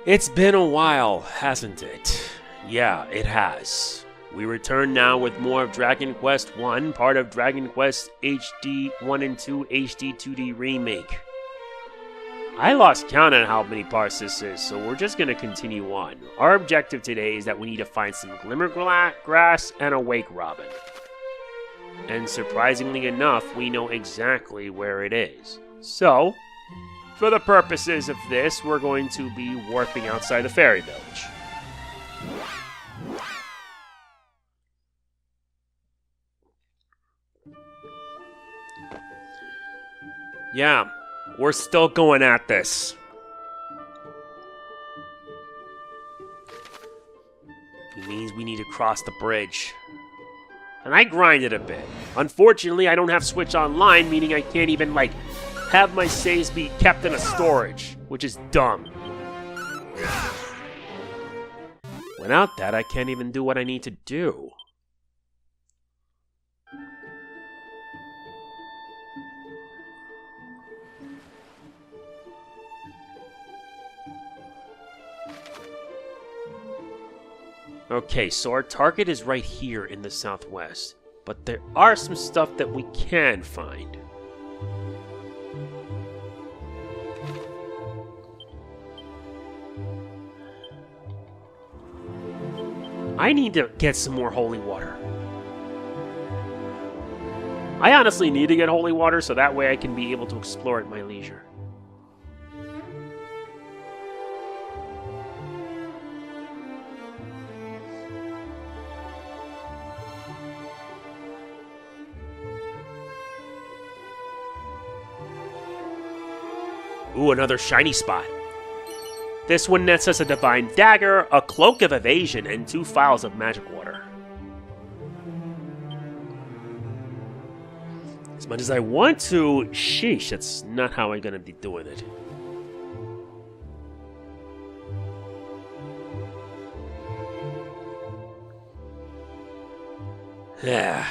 It's been a while, hasn't it? Yeah, it has. We return now with more of Dragon Quest 1, part of Dragon Quest HD-1 and 2 HD-2D Remake. I lost count on how many parts this is, so we're just going to continue on. Our objective today is that we need to find some glimmergrass and a wakerobin. And surprisingly enough, we know exactly where it is. So, for the purposes of this, we're going to be warping outside the Faerie Village. Yeah, we're still going at this. It means we need to cross the bridge. And I grinded a bit. Unfortunately, I don't have Switch Online, meaning I can't even, have my saves be kept in a storage, which is dumb. Without that, I can't even do what I need to do. Okay, so our target is right here in the southwest, but there are some stuff that we can find. I need to get some more holy water. I honestly need to get holy water so that way I can be able to explore at my leisure. Ooh, another shiny spot. This one nets us a Divine Dagger, a Cloak of Evasion, and 2 Phials of Magic Water. As much as I want to, sheesh, that's not how I'm gonna be doing it. Yeah.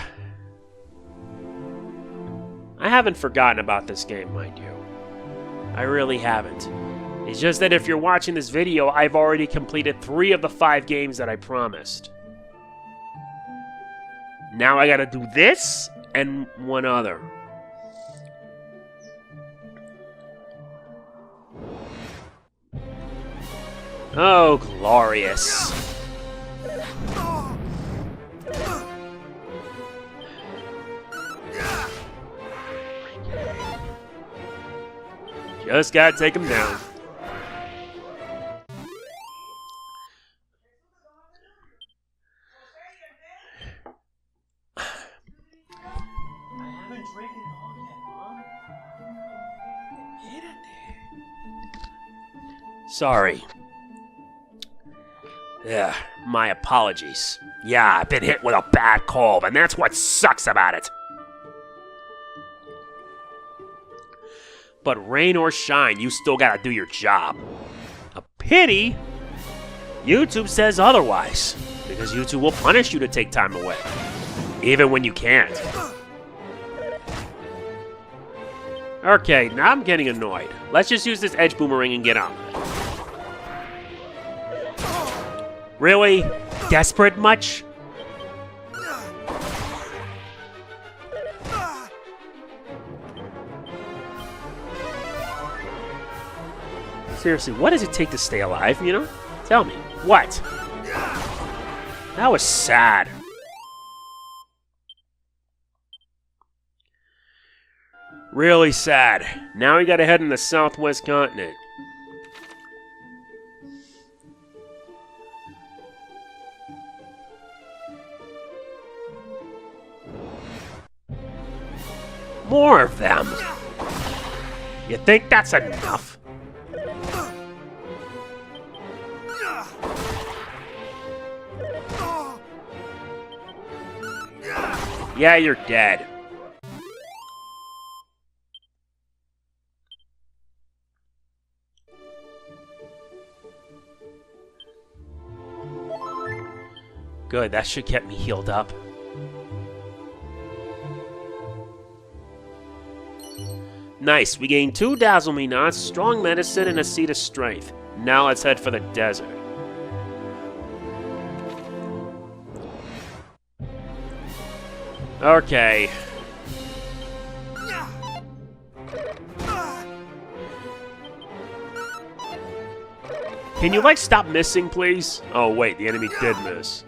I haven't forgotten about this game, mind you. I really haven't. It's just that if you're watching this video, I've already completed 3 of the 5 games that I promised. Now I gotta do this and one other. Oh, glorious. Just gotta take him down. I haven't drank it all yet, Mom. Get in there. Sorry. Yeah, my apologies. Yeah, I've been hit with a bad cold, and that's what sucks about it. But rain or shine, you still gotta do your job. A pity? YouTube says otherwise, because YouTube will punish you to take time away, even when you can't. Okay, now I'm getting annoyed. Let's just use this edge boomerang and get on with it. Really? Desperate much? Seriously, what does it take to stay alive, you know? Tell me. What? That was sad. Really sad. Now we gotta head in the southwest continent. More of them. You think that's enough? Yeah, you're dead. Good, that should get me healed up. Nice. We gained 2 Dazzle Me Knots, Strong Medicine, and a Seed of Strength. Now let's head for the desert. Okay. Can you, like, stop missing, please? Oh, wait, the enemy did miss.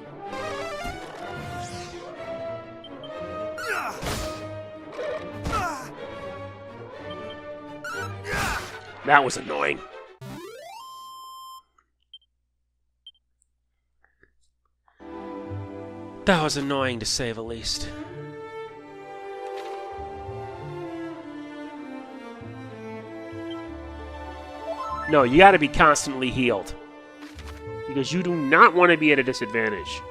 That was annoying. That was annoying, to say the least. No, you gotta be constantly healed. Because you do not want to be at a disadvantage.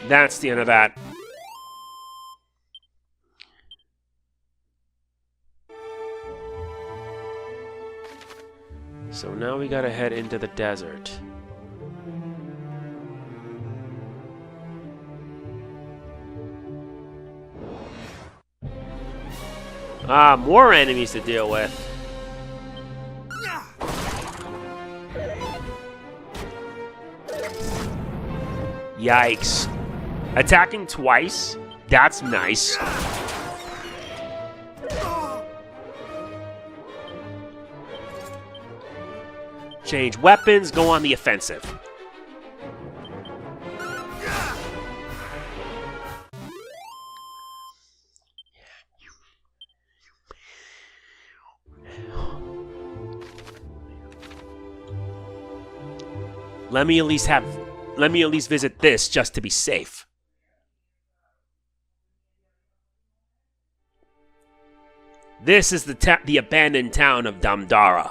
That's the end of that. So now we gotta head into the desert. Ah, more enemies to deal with. Yikes. Attacking twice? That's nice. Change weapons, go on the offensive. Let me at least visit this just to be safe. This is the abandoned town of Damdara.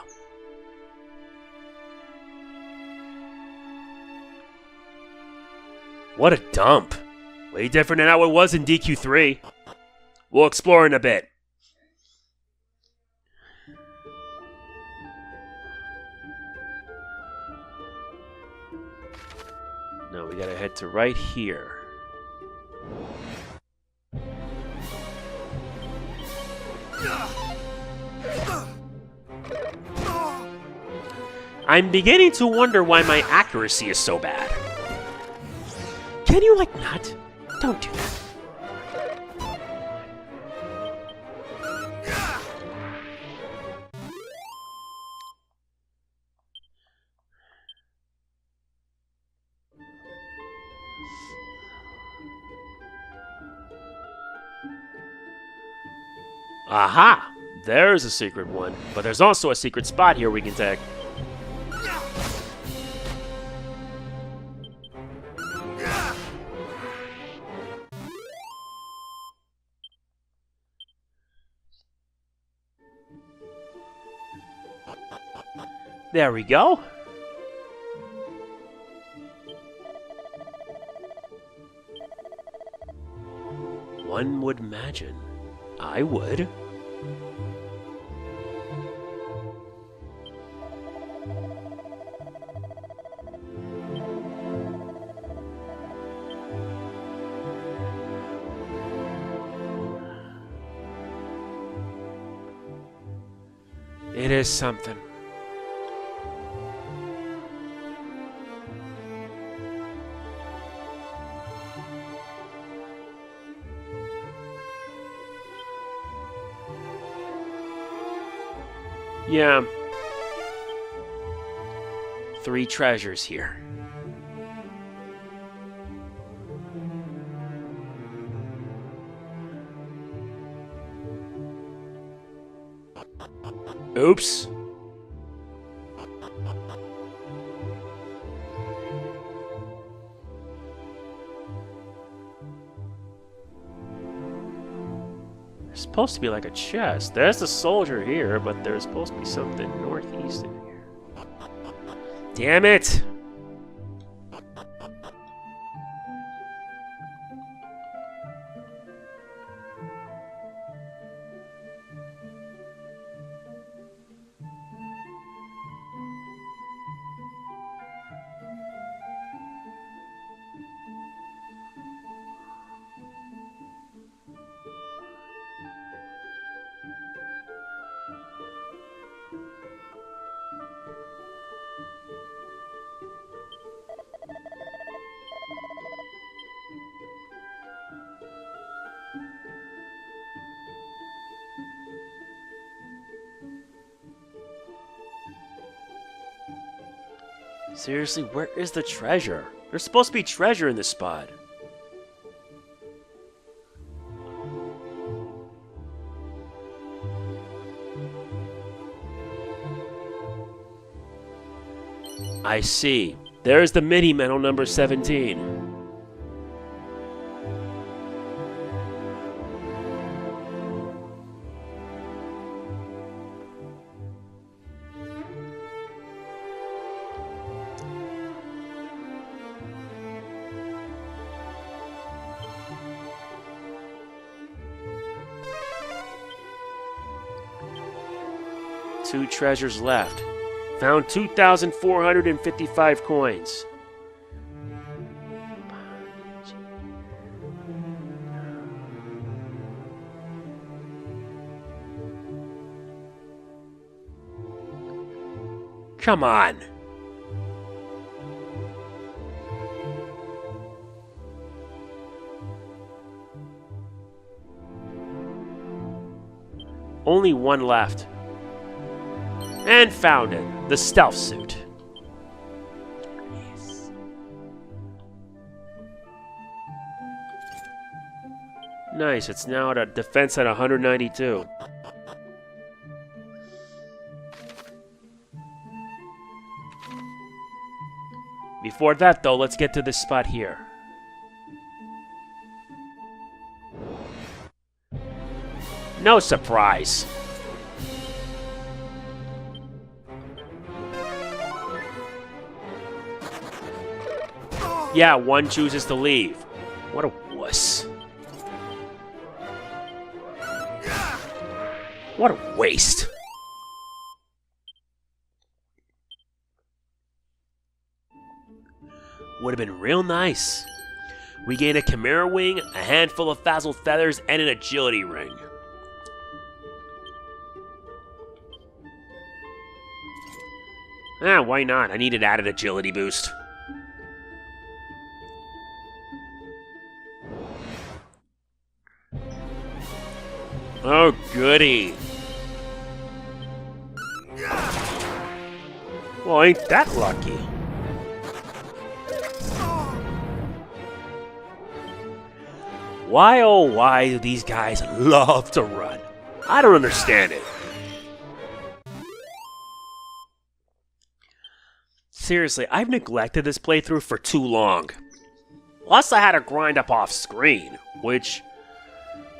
What a dump. Way different than how it was in DQ3. We'll explore in a bit. Now we gotta head to right here. I'm beginning to wonder why my accuracy is so bad. Can you, like, not? Don't do that. Aha! There's a secret one. But there's also a secret spot here we can take. There we go. One would imagine. I would. It is something. Yeah. 3 treasures here. Oops. There's supposed to be like a chest. There's a soldier here, but there's supposed to be something northeast in here. Damn it! Seriously, where is the treasure? There's supposed to be treasure in this spot. I see. There's the mini medal number 17. Two treasures left. Found 2,455 coins. Come on. Only one left. And found it. The stealth suit. Yes. Nice. It's now at a defense at 192. Before that, though, let's get to this spot here. No surprise. Yeah, one chooses to leave. What a wuss. What a waste. Would have been real nice. We gain a chimera wing, a handful of fazzled feathers, and an agility ring. Why not? I need an added agility boost. Oh, goody. Well, ain't that lucky? Why, oh why do these guys love to run? I don't understand it. Seriously, I've neglected this playthrough for too long. Plus, I had to grind up off screen, which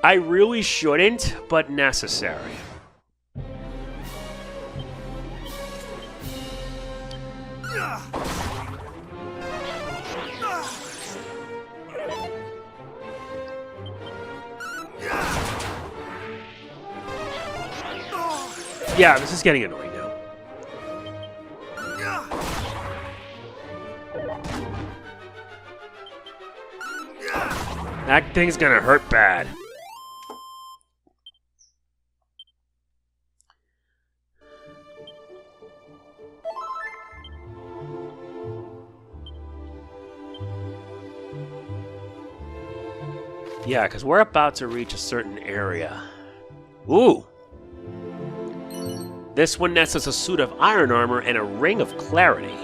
I really shouldn't, but necessary. Yeah, this is getting annoying now. That thing's gonna hurt bad. Yeah, because we're about to reach a certain area. Ooh! This one nets us a suit of iron armor and a ring of clarity.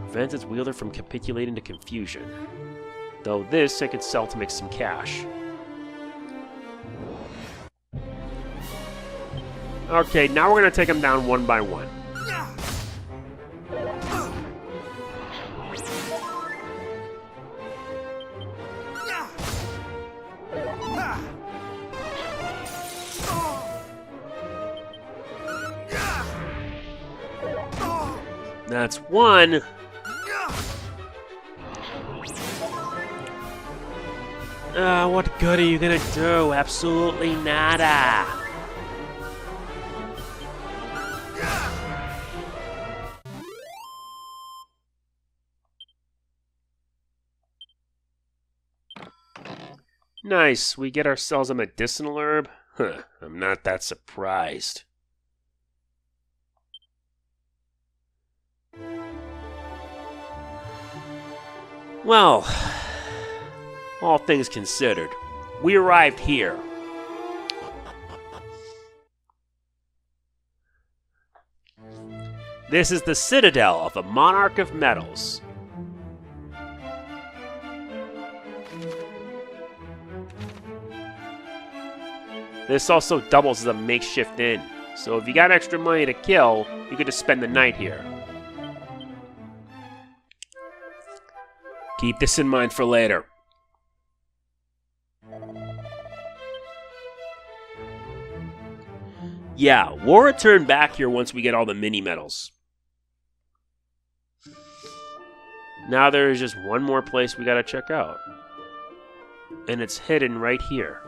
Prevents its wielder from capitulating to confusion. Though this I could sell to make some cash. Okay, now we're going to take them down one by one. That's one. What good are you gonna do? Absolutely nada. Nice, we get ourselves a medicinal herb? Huh, I'm not that surprised. Well, all things considered, we arrived here. This is the Citadel of the Monarch of Medals. This also doubles as a makeshift inn, so if you got extra money to kill, you could just spend the night here. Keep this in mind for later. Yeah, we'll return back here once we get all the mini medals. Now there is just one more place we gotta check out. And it's hidden right here.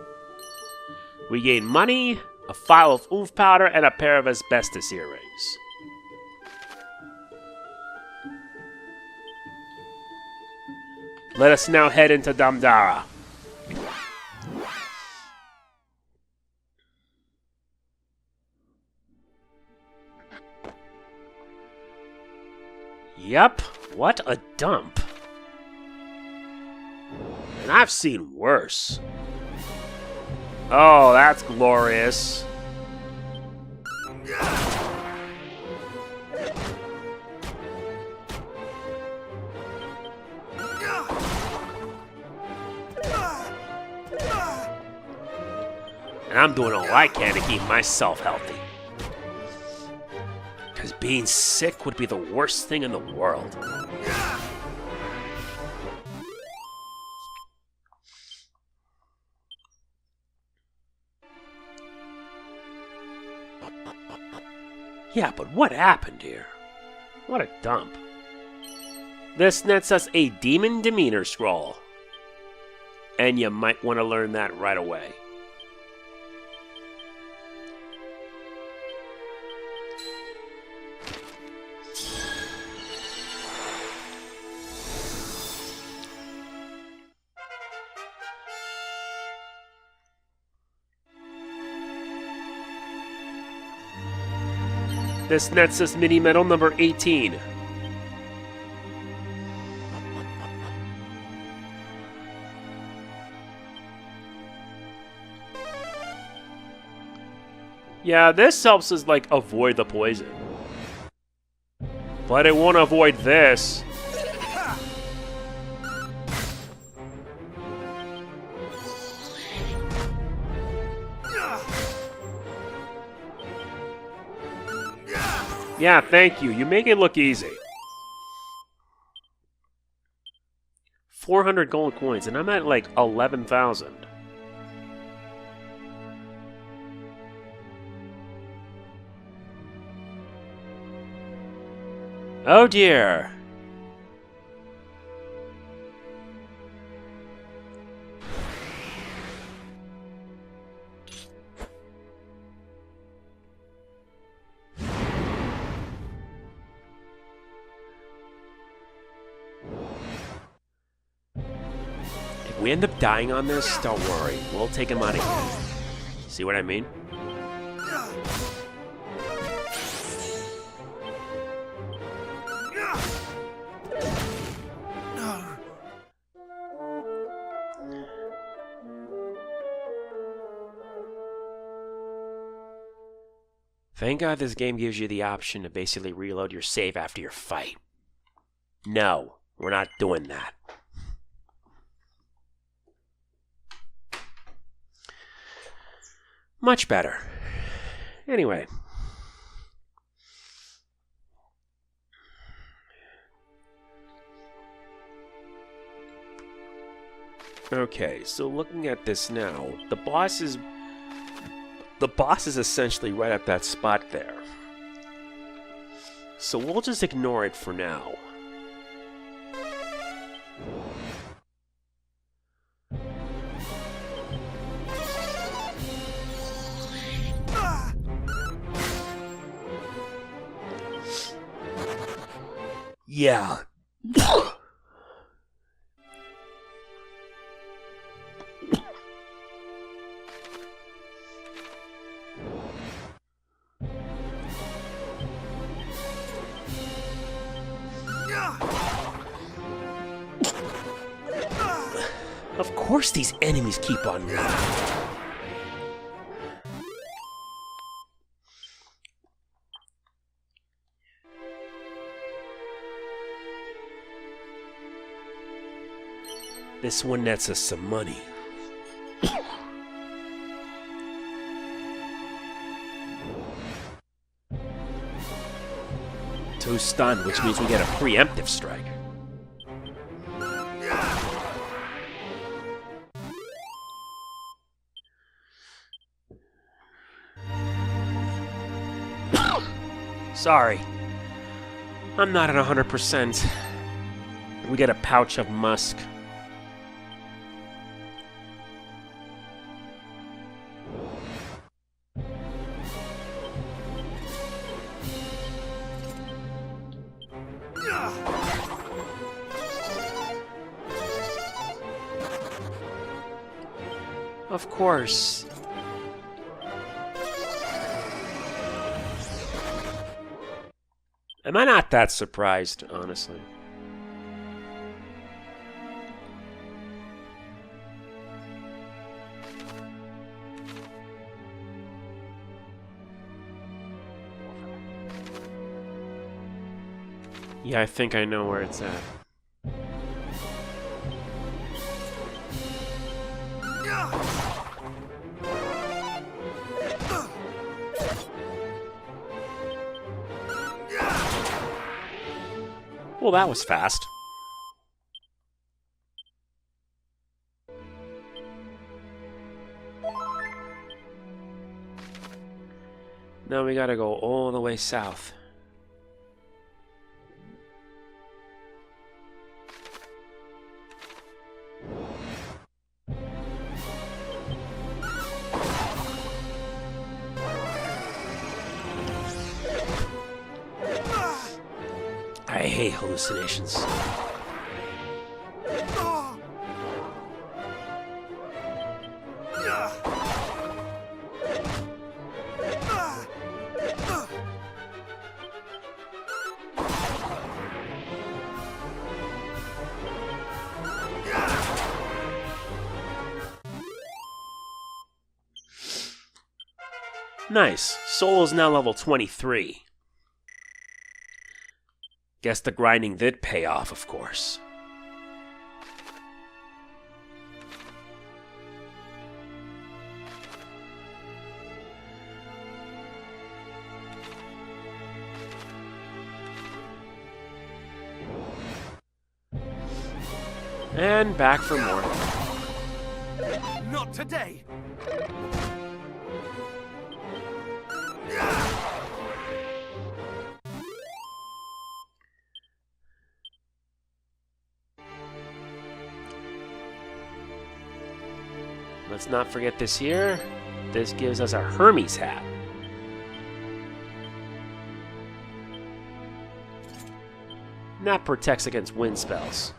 We gain money, a file of oomph powder, and a pair of asbestos earrings. Let us now head into Damdara. Yep, what a dump. And I've seen worse. Oh, that's glorious. And I'm doing all I can to keep myself healthy. Because being sick would be the worst thing in the world. Yeah, but what happened here? What a dump. This nets us a Demon Demeanor Scroll. And you might want to learn that right away. This nets us mini medal number 18. Yeah, this helps us, like, avoid the poison. But it won't avoid this. Yeah, thank you. You make it look easy. 400 gold coins, and I'm at like 11,000. Oh dear. If we end up dying on this, don't worry. We'll take him out again. See what I mean? Thank God this game gives you the option to basically reload your save after your fight. No, we're not doing that. Much better. Anyway. Okay, so looking at this now, the boss is essentially right at that spot there. So we'll just ignore it for now. Yeah. Of course these enemies keep on moving. This one nets us some money. Two stunned, which means we get a preemptive strike. Sorry. I'm not at 100%. We get a pouch of musk. Of course. Am I not that surprised, honestly? Yeah, I think I know where it's at. Well, that was fast. Now we gotta go all the way south. I hate hallucinations. Nice. Solo's now level 23. Guess the grinding did pay off, of course. And back for more. Not today. Let's not forget this here. This gives us a Hermes hat. And that protects against wind spells.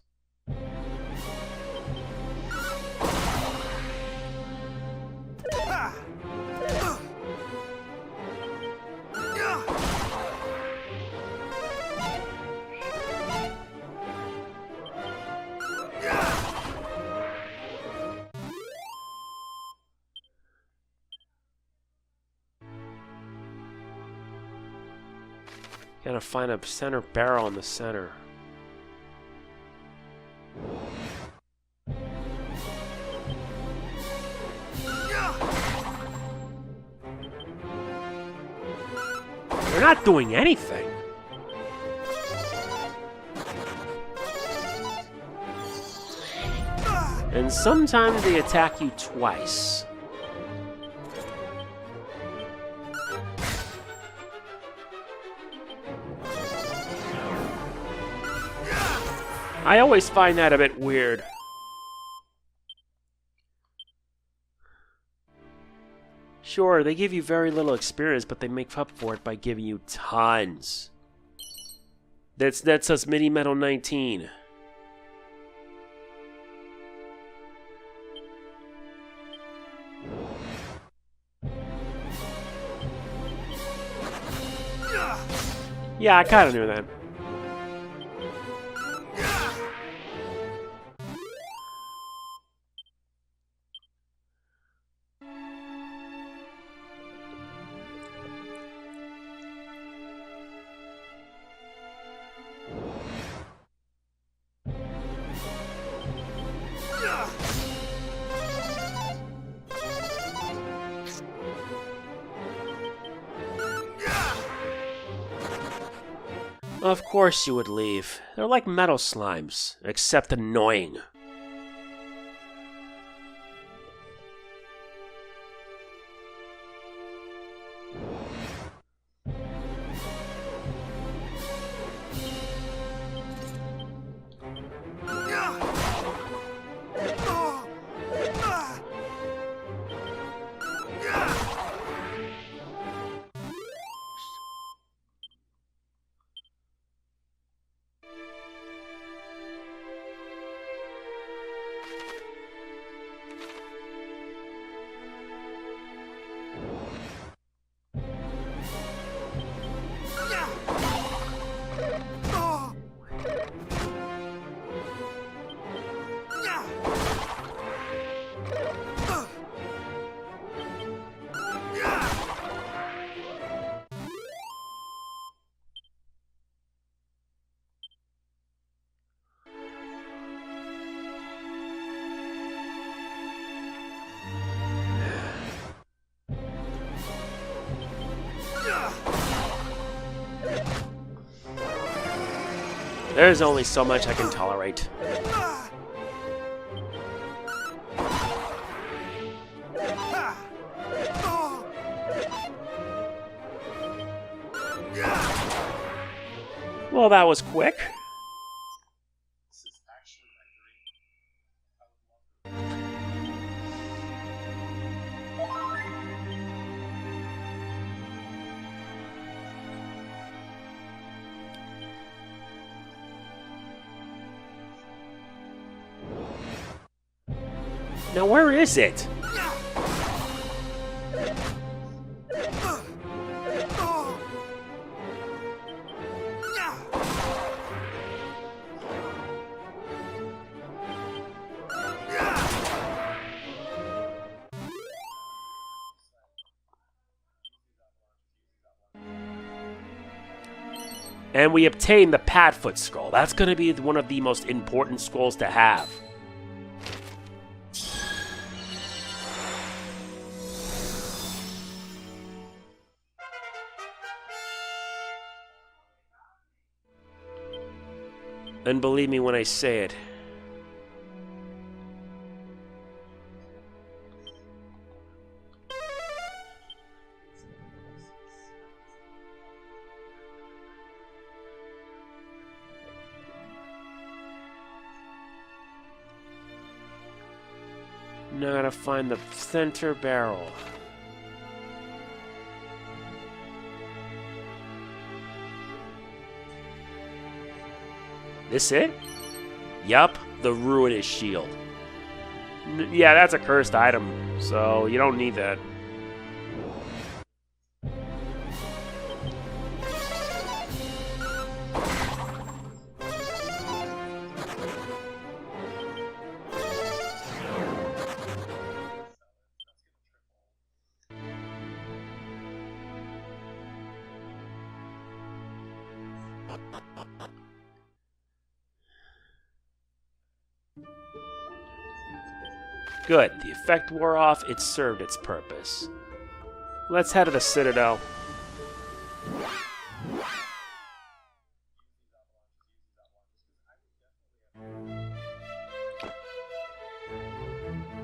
Gotta find a center barrel in the center. They're not doing anything. And sometimes they attack you twice. I always find that a bit weird. Sure, they give you very little experience, but they make up for it by giving you tons. That's us Mini Metal 19. Yeah, I kind of knew that. Of course you would leave. They're like metal slimes, except annoying. There's only so much I can tolerate. Well, that was quick. Now, where is it? And we obtain the Padfoot Scroll. That's going to be one of the most important scrolls to have. And believe me when I say it. Now I gotta find the center barrel. This it? Yup, the Ruinous Shield. Yeah, that's a cursed item, so you don't need that. Good, the effect wore off, it served its purpose. Let's head to the Citadel.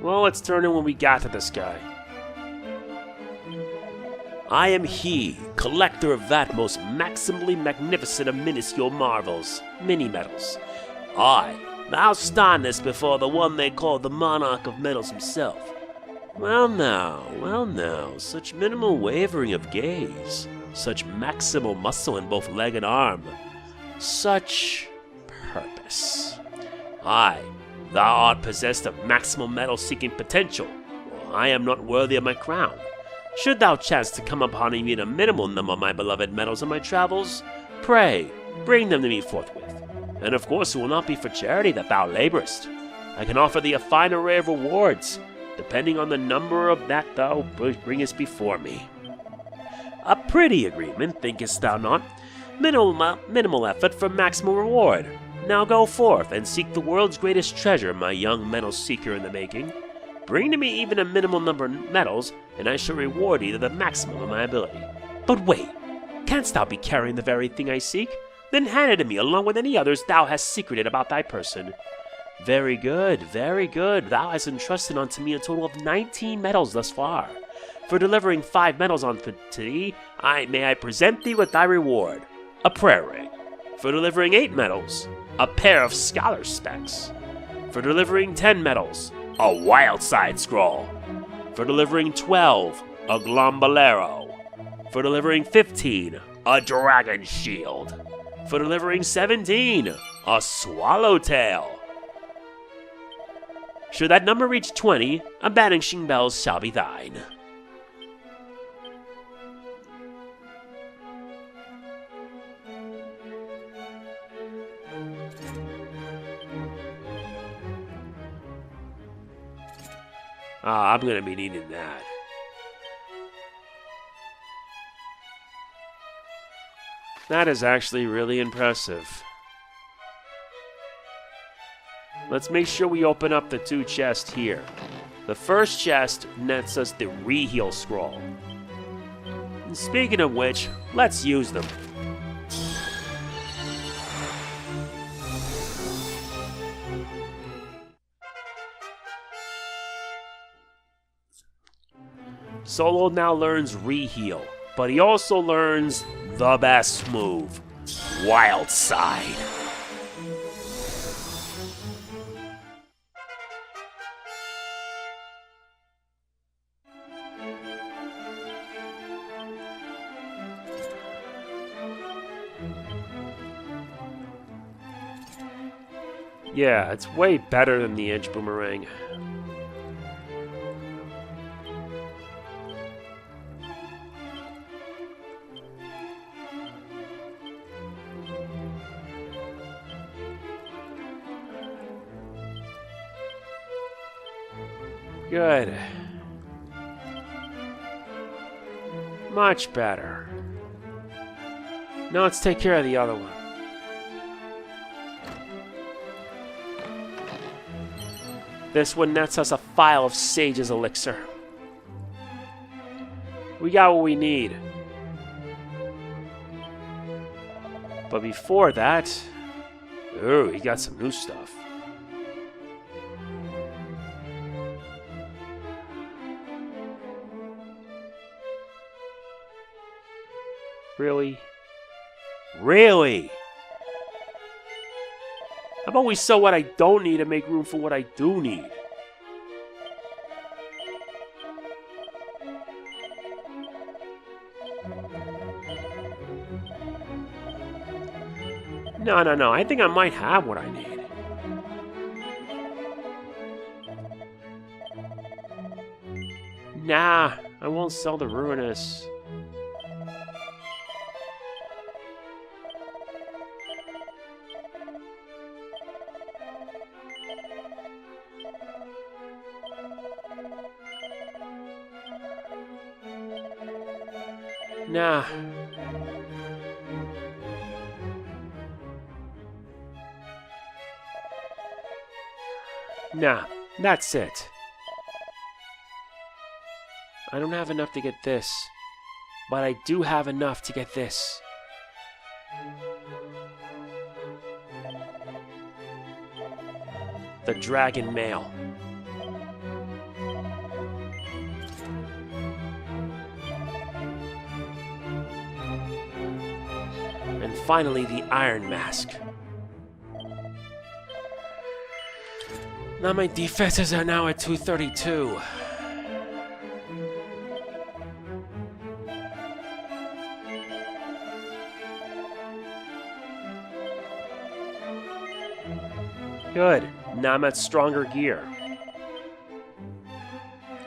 Well, let's turn in when we got to this guy. I am he, collector of that most maximally magnificent of minuscule marvels, mini-medals. I now standest before the one they call the Monarch of Medals himself. Well now, such minimal wavering of gaze, such maximal muscle in both leg and arm, such purpose. Aye, thou art possessed of maximal medal-seeking potential, while I am not worthy of my crown. Should thou chance to come upon even a minimal number of my beloved medals in my travels, pray, bring them to me forthwith. And of course it will not be for charity that thou laborest. I can offer thee a fine array of rewards, depending on the number of that thou bringest before me. A pretty agreement, thinkest thou not? Minimal effort for maximal reward. Now go forth and seek the world's greatest treasure, my young medal seeker in the making. Bring to me even a minimal number of medals, and I shall reward thee to the maximum of my ability. But wait, canst thou be carrying the very thing I seek? Then hand it to me, along with any others thou hast secreted about thy person. Very good, very good. Thou hast entrusted unto me a total of 19 medals thus far. For delivering 5 medals unto thee, may I present thee with thy reward, a prayer ring. For delivering 8 medals, a pair of scholar specs. For delivering 10 medals, a wild side scroll. For delivering 12, a glombolero. For delivering 15, a dragon shield. For delivering 17, a swallowtail. Should that number reach 20, a banishing bells shall be thine. I'm gonna be needing that. That is actually really impressive. Let's make sure we open up the 2 chests here. The first chest nets us the reheal scroll. And speaking of which, let's use them. Solo now learns reheal, but he also learns the best move, Wild Side. Yeah, it's way better than the edge boomerang. Good. Much better. Now let's take care of the other one. This one nets us a phial of Sage's elixir. We got what we need. But before that... Ooh, he got some new stuff. Really? Really? How about we sell what I don't need and make room for what I do need? No. I think I might have what I need. Nah, I won't sell the Ruinous. Nah. Nah, that's it. I don't have enough to get this, but I do have enough to get this. The Dragon Mail. And finally, the Iron Mask. Now my defenses are now at 232. Good. Now I'm at stronger gear.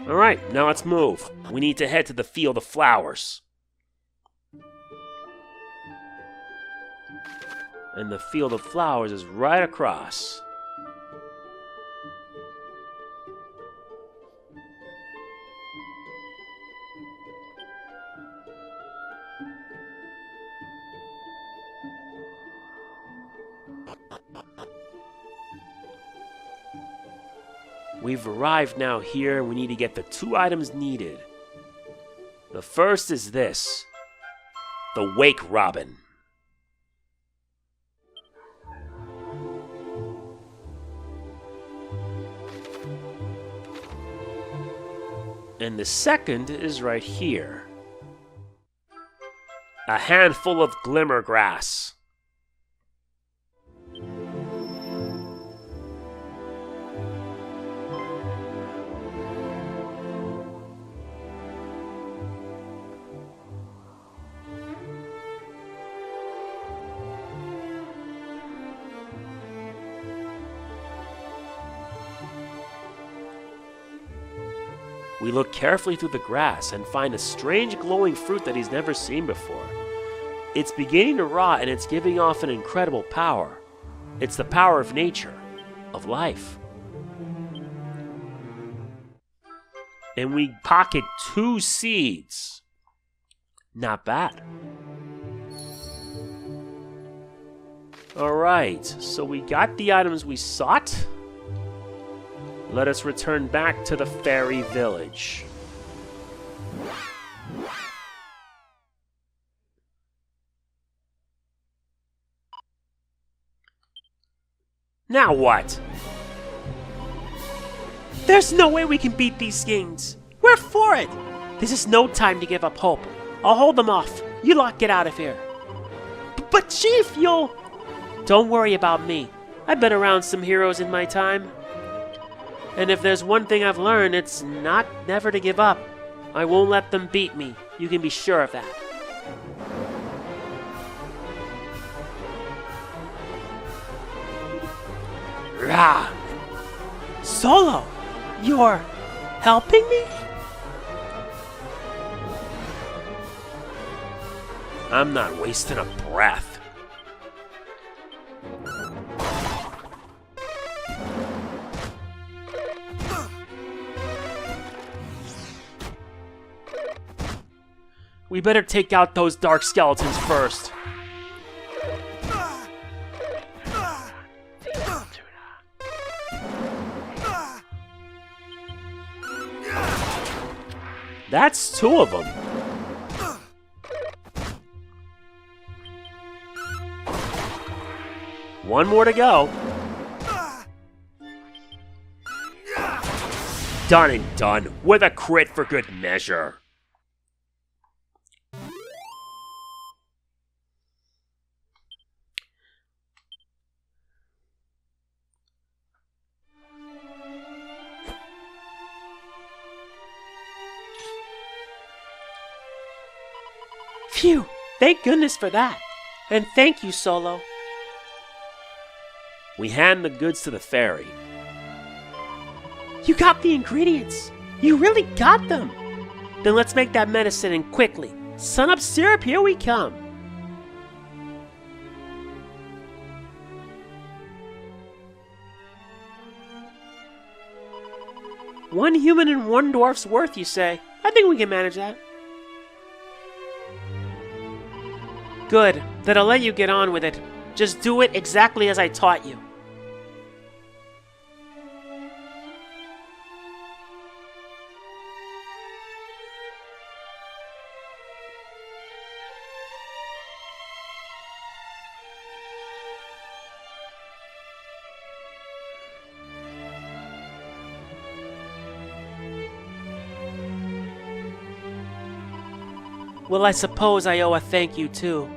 Alright, now let's move. We need to head to the Field of Flowers. And the Field of Flowers is right across. We've arrived now here, and we need to get the 2 items needed. The first is this. The wakerobin. And the second is right here. A handful of glimmergrass. We look carefully through the grass and find a strange glowing fruit that he's never seen before. It's beginning to rot and it's giving off an incredible power. It's the power of nature, of life. And we pocket 2 seeds. Not bad. Alright, so we got the items we sought. Let us return back to the Faerie Village. Now what? There's no way we can beat these skins. We're for it. This is no time to give up hope. I'll hold them off. You lot get out of here. But Chief, you'll... Don't worry about me. I've been around some heroes in my time. And if there's one thing I've learned, it's never to give up. I won't let them beat me. You can be sure of that. Rah! Solo! You're helping me? I'm not wasting a breath. We better take out those dark skeletons first. That's 2 of them. One more to go. Done and done, with a crit for good measure. Phew! Thank goodness for that. And thank you, Solo. We hand the goods to the fairy. You got the ingredients. You really got them. Then let's make that medicine and quickly. Sunup syrup, here we come. One human and 1 dwarf's worth, you say? I think we can manage that. Good, then I'll let you get on with it. Just do it exactly as I taught you. Well, I suppose I owe a thank you too.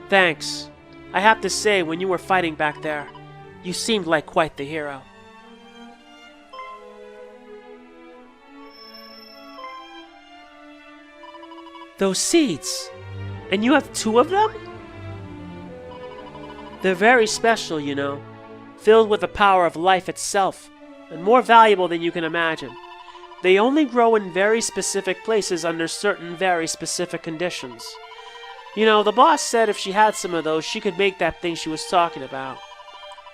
Thanks. I have to say, when you were fighting back there, you seemed like quite the hero. Those seeds! And you have 2 of them? They're very special, you know. Filled with the power of life itself, and more valuable than you can imagine. They only grow in very specific places under certain very specific conditions. You know, the boss said if she had some of those, she could make that thing she was talking about.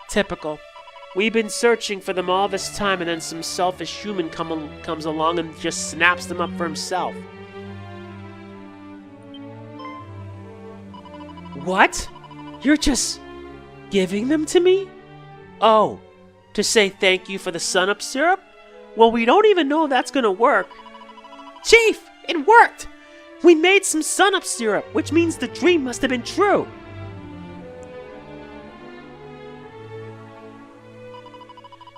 Typical. We've been searching for them all this time, and then some selfish human comes along and just snaps them up for himself. What? You're just giving them to me? Oh, to say thank you for the sunup syrup? Well, we don't even know if that's gonna work. Chief, it worked! We made some sunup syrup, which means the dream must have been true.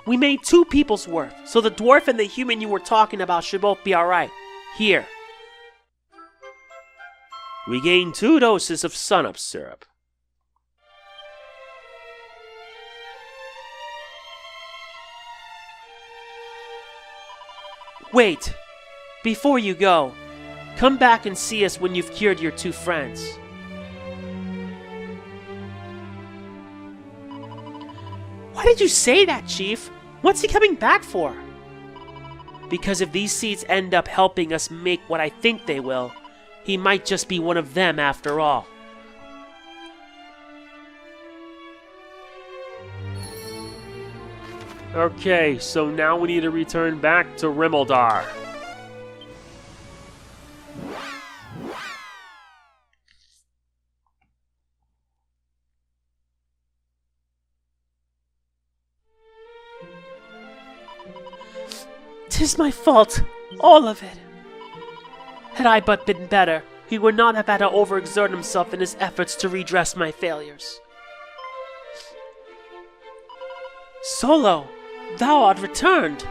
We made 2 people's worth, so the dwarf and the human you were talking about should both be alright. Here. We gained 2 doses of sunup syrup. Wait! Before you go, come back and see us when you've cured your 2 friends. Why did you say that, Chief? What's he coming back for? Because if these seeds end up helping us make what I think they will, he might just be one of them after all. Okay, so now we need to return back to Rimuldar. "'Tis my fault, all of it. Had I but been better, he would not have had to overexert himself in his efforts to redress my failures. Solo, thou art returned.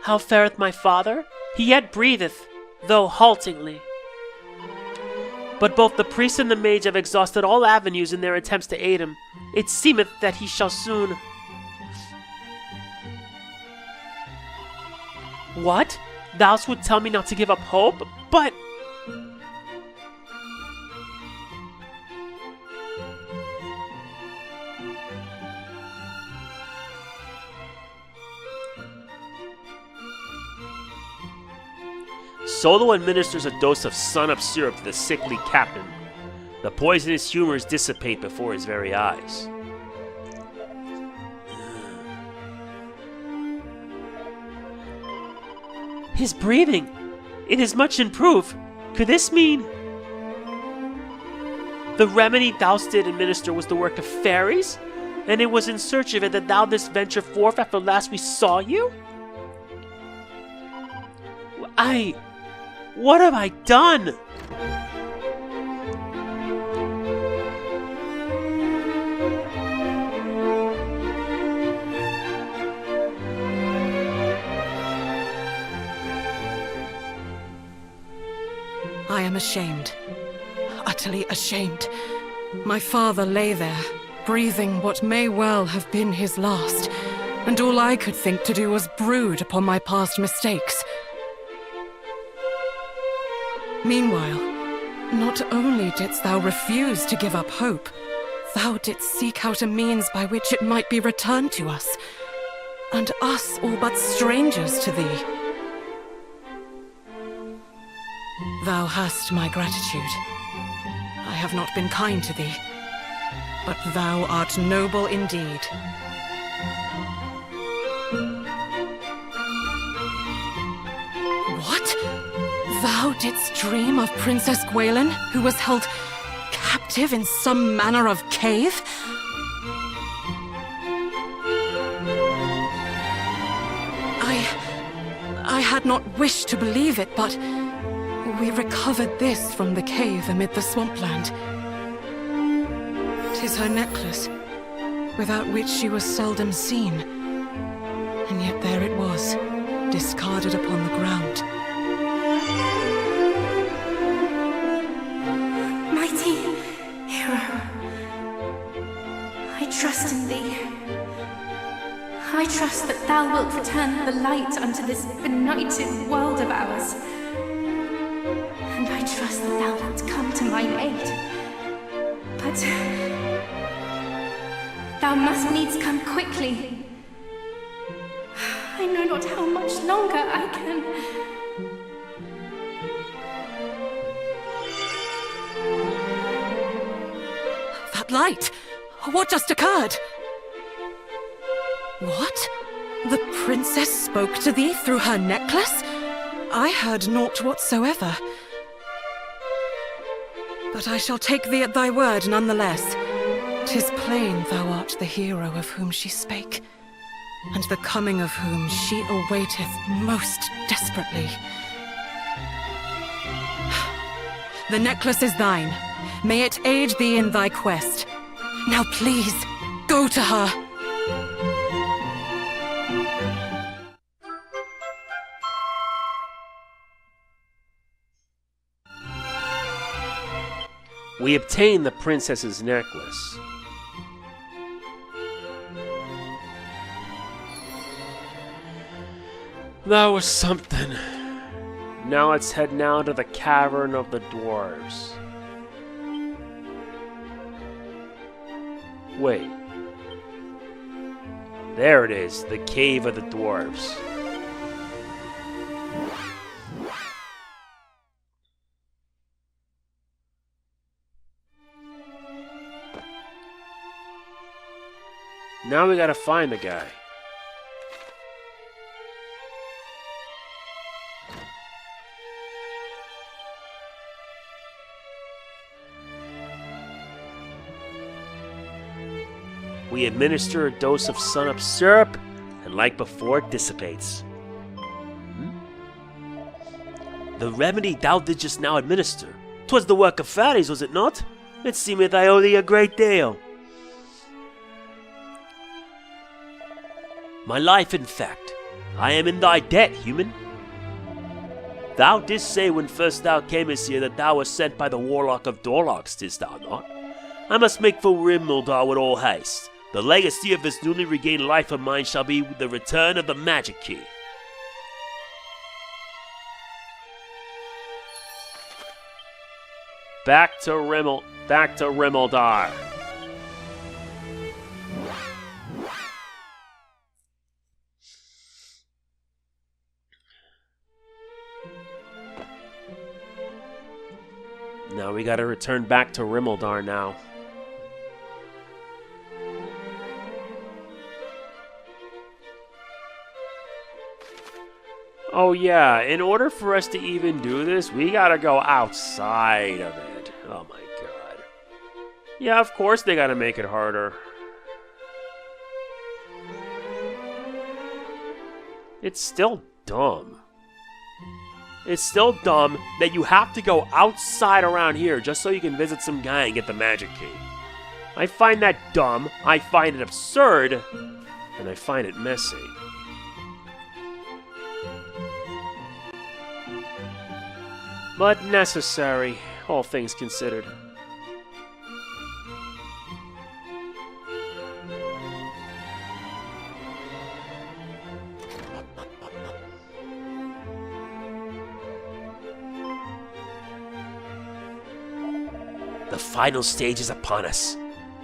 How fareth my father? He yet breatheth, though haltingly. But both the priest and the mage have exhausted all avenues in their attempts to aid him. It seemeth that he shall soon..." "What? Thou would tell me not to give up hope? But..." Solo administers a dose of sunup syrup to the sickly captain. The poisonous humors dissipate before his very eyes. His breathing! It is much improved. Could this mean... the remedy thou did administer was the work of fairies? And it was in search of it that thou didst venture forth after last we saw you? What have I done? I am ashamed. Utterly ashamed. My father lay there, breathing what may well have been his last, and all I could think to do was brood upon my past mistakes. Meanwhile, not only didst thou refuse to give up hope, thou didst seek out a means by which it might be returned to us, and us all but strangers to thee. Thou hast my gratitude. I have not been kind to thee, but thou art noble indeed. What? Thou didst dream of Princess Gwaelin, who was held captive in some manner of cave? I had not wished to believe it, but we recovered this from the cave amid the swampland. 'Tis her necklace, without which she was seldom seen. And yet there it was, discarded upon the ground. Mighty hero, I trust in thee. I trust that thou wilt return the light unto this benighted world of ours. And I trust that thou wilt come to mine aid. But thou must needs come quickly. I know not how much longer I can... That light! What just occurred? What? The princess spoke to thee through her necklace? I heard naught whatsoever. But I shall take thee at thy word nonetheless. 'Tis plain thou art the hero of whom she spake, and the coming of whom she awaiteth most desperately. The necklace is thine. May it aid thee in thy quest. Now please, Go to her. We obtain the princess's necklace. That was something. Now let's head now to the cavern of the dwarves. Wait. There it is, the cave of the dwarves. Now we gotta find the guy. We administer a dose of sunup syrup, and like before, it dissipates. The remedy thou did just now administer. 'Twas the work of fairies, was it not? It seemeth I owe thee a great deal. My life, in fact. I am in thy debt, human. Thou didst say when first thou camest here that thou wast sent by the warlock of Dorlocks, didst thou not? I must make for Rimuldar with all haste. The legacy of this newly regained life of mine shall be the return of the magic key. Back to Rimuldar. Now we gotta return back to Rimuldar now. Oh yeah, in order for us to even do this, we gotta go outside of it. Oh my god. Yeah, of course they gotta make it harder. It's still dumb. It's still dumb that you have to go outside around here just so you can visit some guy and get the magic key. I find that dumb, I find it absurd, and I find it messy. But necessary, all things considered. The final stage is upon us.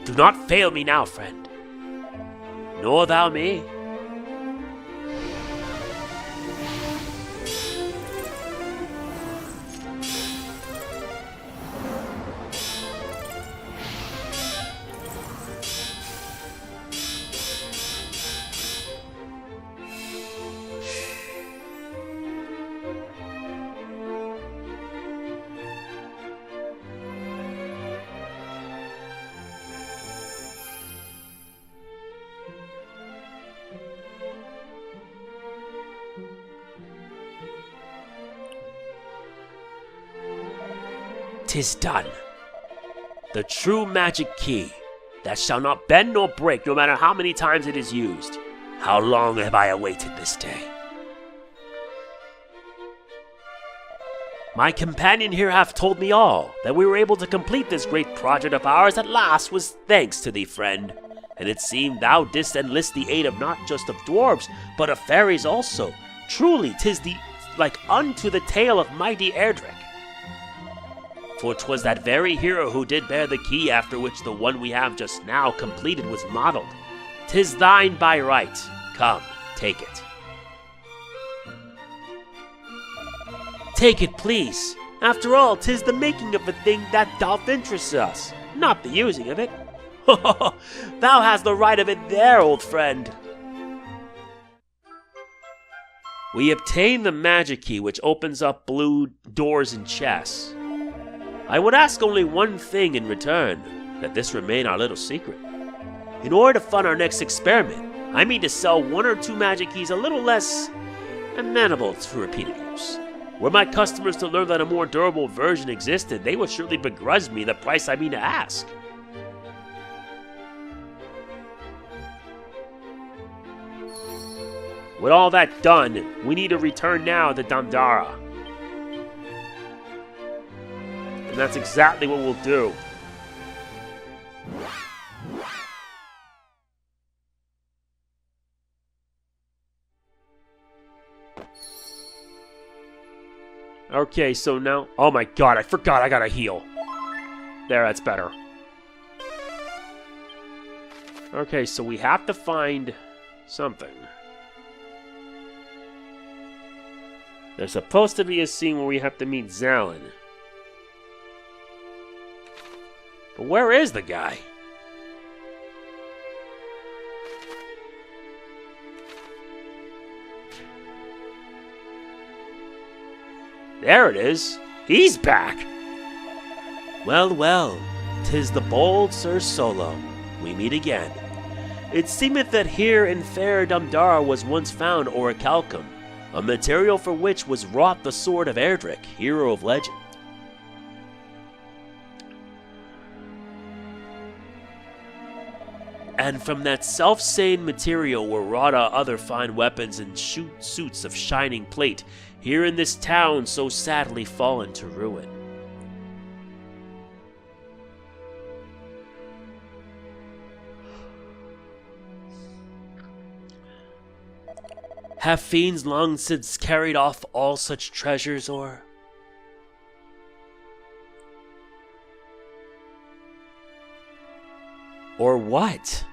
Do not fail me now, friend. Nor thou me. "'Tis done. The true magic key, that shall not bend nor break no matter how many times it is used. How long have I awaited this day? My companion here hath told me all. That we were able to complete this great project of ours at last was thanks to thee, friend. And it seemed thou didst enlist the aid of not just of dwarves, but of fairies also. Truly, 'tis the like unto the tale of mighty Erdrick. For 'twas that very hero who did bear the key after which the one we have just now completed was modeled. 'Tis thine by right. Come, take it." "Take it, please. After all, 'tis the making of the thing that doth interest us, not the using of it." "Thou hast the right of it there, old friend." We obtain the magic key which opens up blue doors and chests. I would ask only one thing in return, that this remain our little secret. In order to fund our next experiment, I mean to sell one or two magic keys a little less amenable to repeated use. Were my customers to learn that a more durable version existed, they would surely begrudge me the price I mean to ask. With all that done, we need to return now to Damdara. And that's exactly what we'll do. Okay, so now... Oh my god, I forgot I gotta heal. There, that's better. Okay, so we have to find something. There's supposed to be a scene where we have to meet Zalin. But where is the guy? There it is. He's back. Well, well, 'tis the bold Sir Solo. We meet again. It seemeth that here in fair Damdara was once found orichalcum, a material for which was wrought the sword of Erdrick, hero of legend. And from that self-same material were wrought other fine weapons and suits of shining plate, here in this town so sadly fallen to ruin. Have fiends long since carried off all such treasures, or what?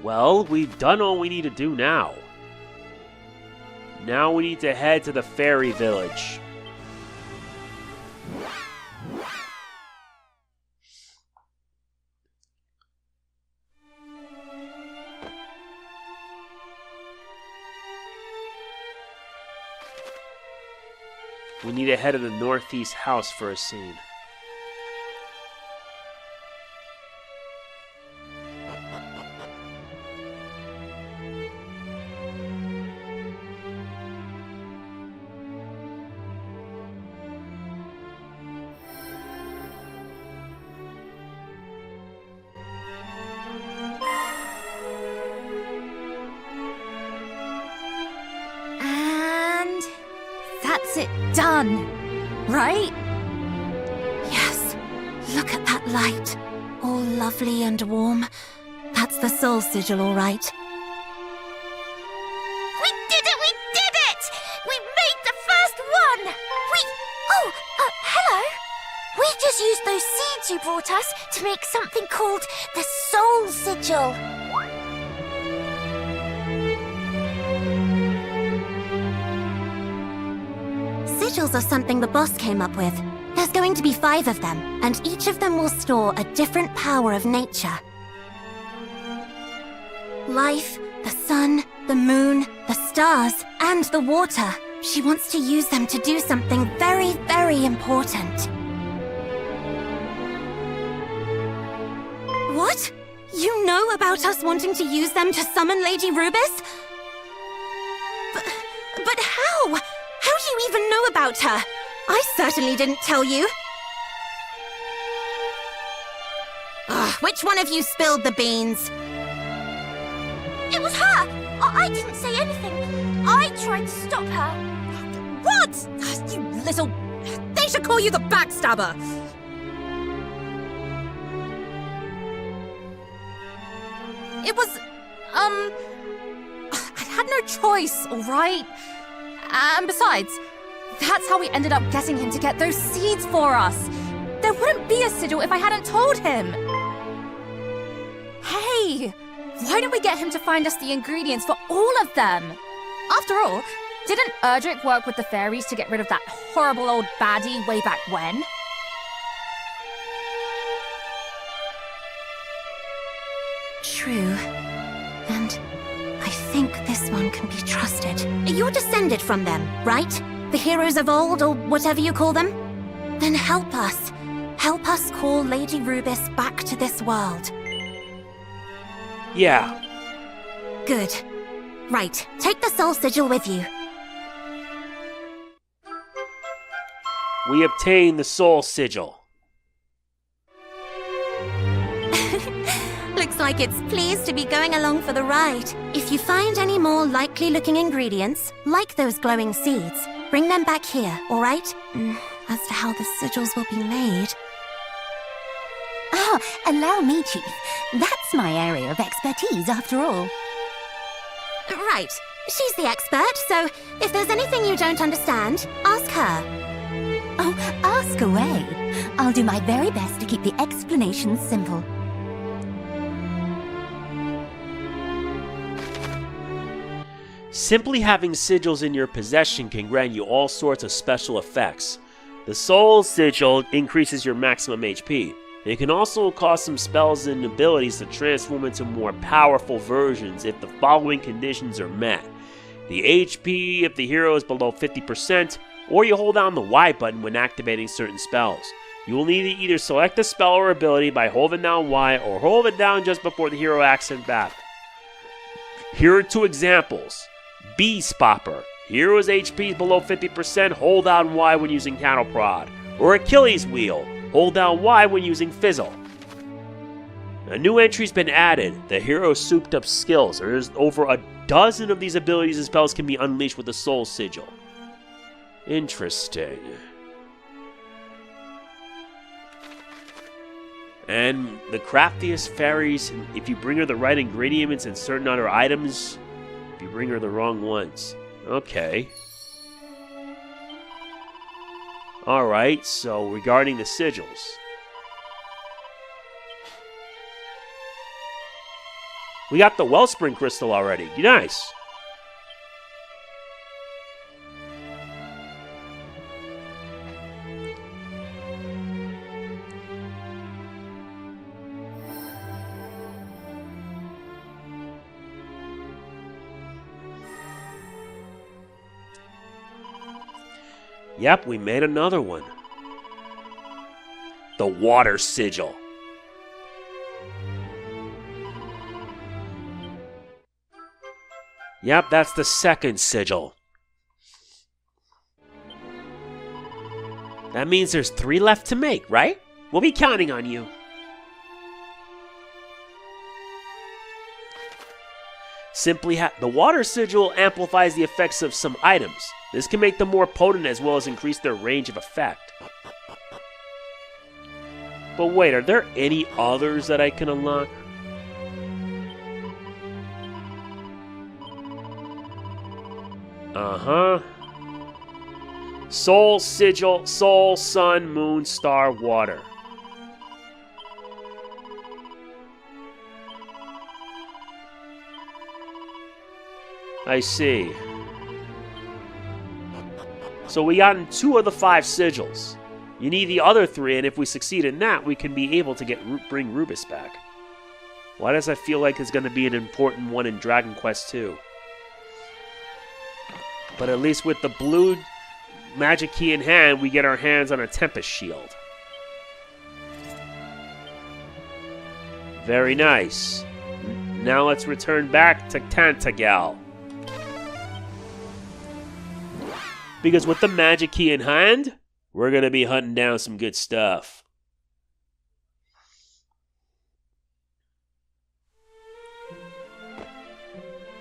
Well, we've done all we need to do now. Now we need to head to the Faerie Village. We need to head to the northeast house for a scene. That's it done, right? Yes, look at that light. All lovely and warm. That's the soul sigil, all right. We did it! We did it! We made the first one! Hello! We just used those seeds you brought us to make something called the soul sigil. Sigils are something the boss came up with. There's going to be 5 of them, and each of them will store a different power of nature. Life, the sun, the moon, the stars, and the water. She wants to use them to do something very, very important. What? You know about us wanting to use them to summon Lady Rubis? But how? How do you even know about her? I certainly didn't tell you. Which one of you spilled the beans? It was her! I didn't say anything. I tried to stop her. What? You little... They should call you the backstabber! It was... I had no choice, alright? And besides, that's how we ended up getting him to get those seeds for us. There wouldn't be a sigil if I hadn't told him. Hey, why don't we get him to find us the ingredients for all of them? After all, didn't Erdrick work with the fairies to get rid of that horrible old baddie way back when? True. And I think this one can be trusted. You're descended from them, right? The heroes of old, or whatever you call them? Then help us. Help us call Lady Rubis back to this world. Yeah. Good. Right, take the soul sigil with you. We obtain the soul sigil. Looks like it's pleased to be going along for the ride. If you find any more likely-looking ingredients, like those glowing seeds, bring them back here, all right? As to how the sigils will be made... Ah, allow me, Chief. That's my area of expertise, after all. Right. She's the expert, so if there's anything you don't understand, ask her. Oh, ask away. I'll do my very best to keep the explanations simple. Simply having sigils in your possession can grant you all sorts of special effects. The Soul Sigil increases your maximum HP. It can also cause some spells and abilities to transform into more powerful versions if the following conditions are met. The HP if the hero is below 50%, or you hold down the Y button when activating certain spells. You will need to either select a spell or ability by holding down Y or hold it down just before the hero acts in battle. Here are two examples. Beast Popper. Hero's HP is below 50%, hold down Y when using Cattle Prod. Or Achilles Wheel. Hold down Y when using Fizzle. A new entry's been added, the Hero's Souped Up Skills. There's over a dozen of these abilities and spells can be unleashed with the Soul Sigil. Interesting. And the craftiest fairies, if you bring her the right ingredients and certain other items, if you bring her the wrong ones. Okay. Alright, so regarding the sigils. We got the Wellspring Crystal already. Nice. Yep, we made another one. The Water Sigil. Yep, that's the second sigil. That means there's 3 left to make, right? We'll be counting on you. The Water Sigil amplifies the effects of some items. This can make them more potent as well as increase their range of effect. But wait, are there any others that I can unlock? Uh-huh. Soul Sigil, Soul, Sun, Moon, Star, Water. I see. So we got in 2 of the 5 sigils. You need the other 3, and if we succeed in that, we can be able to bring Rubus back. Why does I feel like it's going to be an important one in Dragon Quest II? But at least with the blue magic key in hand, we get our hands on a Tempest Shield. Very nice. Now let's return back to Tantagal. Because with the magic key in hand, we're going to be hunting down some good stuff.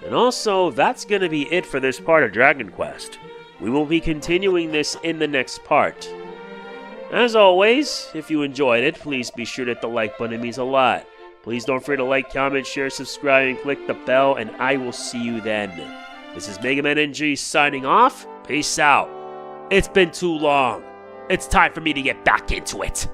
And also, that's going to be it for this part of Dragon Quest. We will be continuing this in the next part. As always, if you enjoyed it, please be sure to hit the like button, it means a lot. Please don't forget to like, comment, share, subscribe, and click the bell, and I will see you then. This is MegamanNG signing off. Peace out. It's been too long. It's time for me to get back into it.